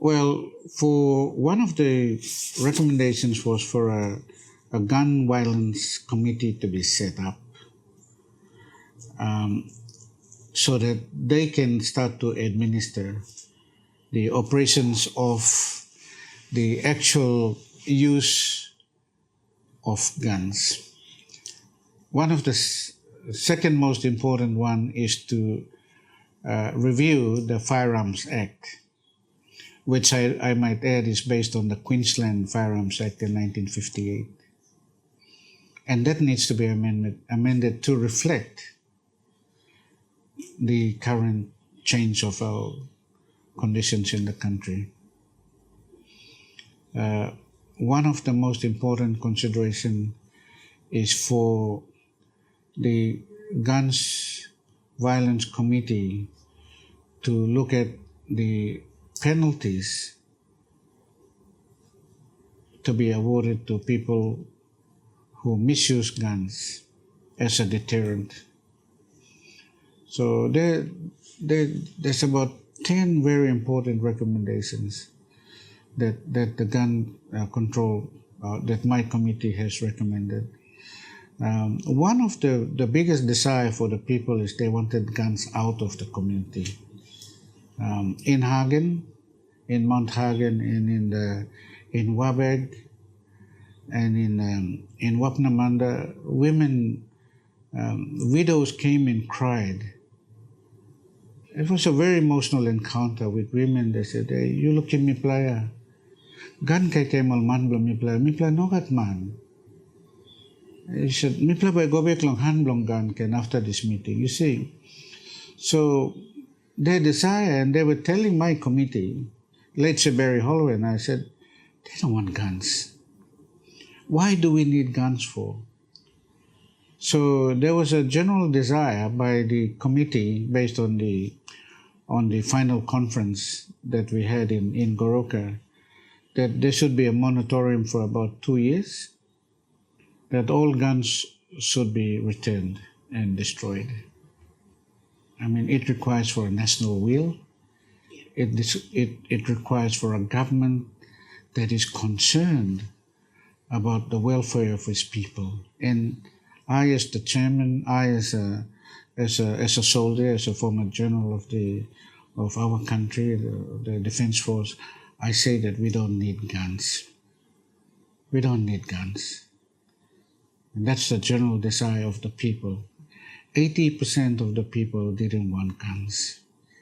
Well, for one of the recommendations was for a gun violence committee to be set up, so that they can start to administer the operations of the actual use of guns. One of the second most important one is to review the Firearms Act, which I might add is based on the Queensland Firearms Act in 1958. And that needs to be amended to reflect the current change of our conditions in the country. One of the most important consideration is for the Guns Violence Committee to look at the penalties to be awarded to people who misuse guns as a deterrent. So there's about 10 very important recommendations that the gun control that my committee has recommended. One of the biggest desire for the people is they wanted guns out of the community. In Hagen, in Mount Hagen, and in Wabeg, and in Wapnamanda, women, widows came and cried. It was a very emotional encounter with women. They said, "Hey, you look at me playa. Gan kay kemal man blam mi playa nogat man." He said, "Mi playa go back long han blong gan ken after this meeting." You see, so their desire, and they were telling my committee, late Sir Barry Holloway, and I said, they don't want guns. Why do we need guns for? So there was a general desire by the committee based on the final conference that we had in Goroka that there should be a moratorium for about 2 years, that all guns should be returned and destroyed. I mean, it requires for a national will. It requires for a government that is concerned about the welfare of its people. And I, as the chairman, I as a soldier, as a former general of our country, the Defense Force, I say that we don't need guns. We don't need guns. And that's the general desire of the people. 80% of the people didn't want guns,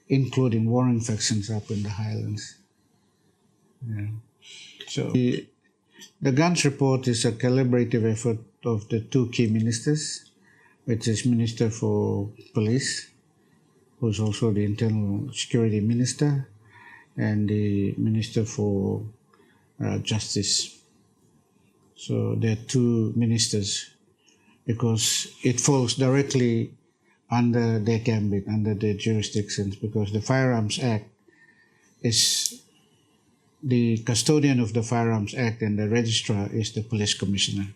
including warring factions up in the Highlands. Yeah. So the guns report is a collaborative effort of the two key ministers, which is Minister for Police, who's also the Internal Security Minister, and the Minister for Justice. So there are two ministers, because it falls directly under their gambit, under their jurisdictions, because the Firearms Act is the custodian of the Firearms Act, and the registrar is the police commissioner.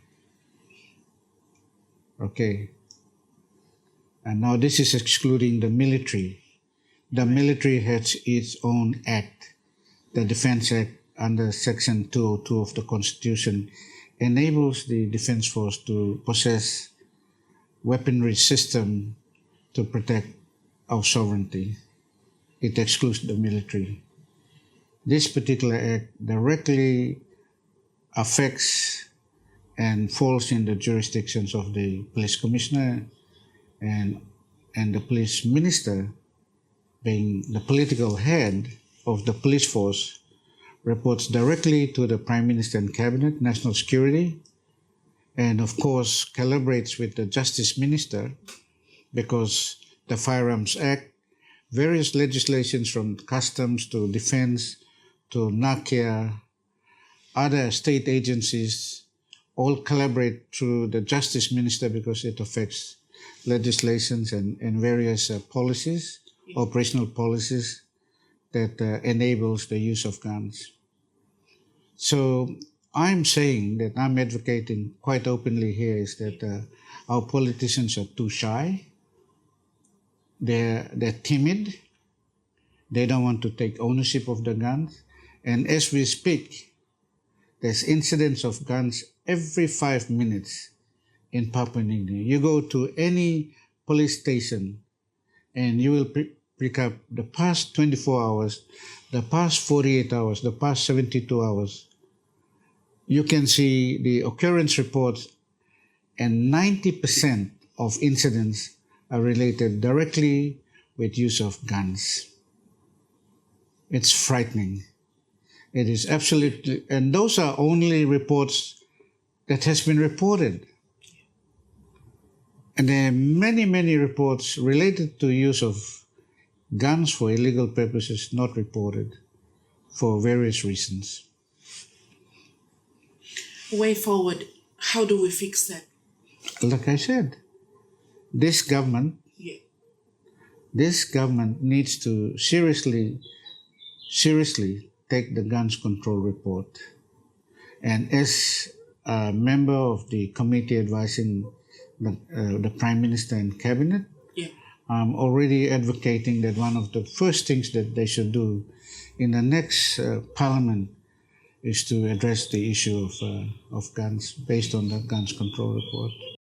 Okay. And now this is excluding the military. The military has its own act. The Defense Act under Section 202 of the Constitution enables the Defense Force to possess weaponry system to protect our sovereignty. It excludes the military. This particular act directly affects and falls in the jurisdictions of the police commissioner and the police minister, being the political head of the police force, reports directly to the Prime Minister and Cabinet, National Security, and of course collaborates with the Justice Minister, because the Firearms Act, various legislations from customs to defense to NACIA, other state agencies, all collaborate through the Justice Minister, because it affects legislations and various policies, operational policies that enables the use of guns. So I'm saying that I'm advocating quite openly here is that our politicians are too shy. They're timid. They don't want to take ownership of the guns. And as we speak, there's incidents of guns every 5 minutes in Papua New Guinea. You go to any police station and you will pick up the past 24 hours, the past 48 hours, the past 72 hours. You can see the occurrence reports, and 90% of incidents are related directly with use of guns. It's frightening. It is absolutely, and those are only reports that has been reported. And there are many, many reports related to use of guns for illegal purposes not reported for various reasons. Way forward, how do we fix that? Like I said, this government needs to seriously take the guns control report. And as a member of the committee advising the Prime Minister and Cabinet, I'm already advocating that one of the first things that they should do in the next Parliament is to address the issue of guns based on the guns control report.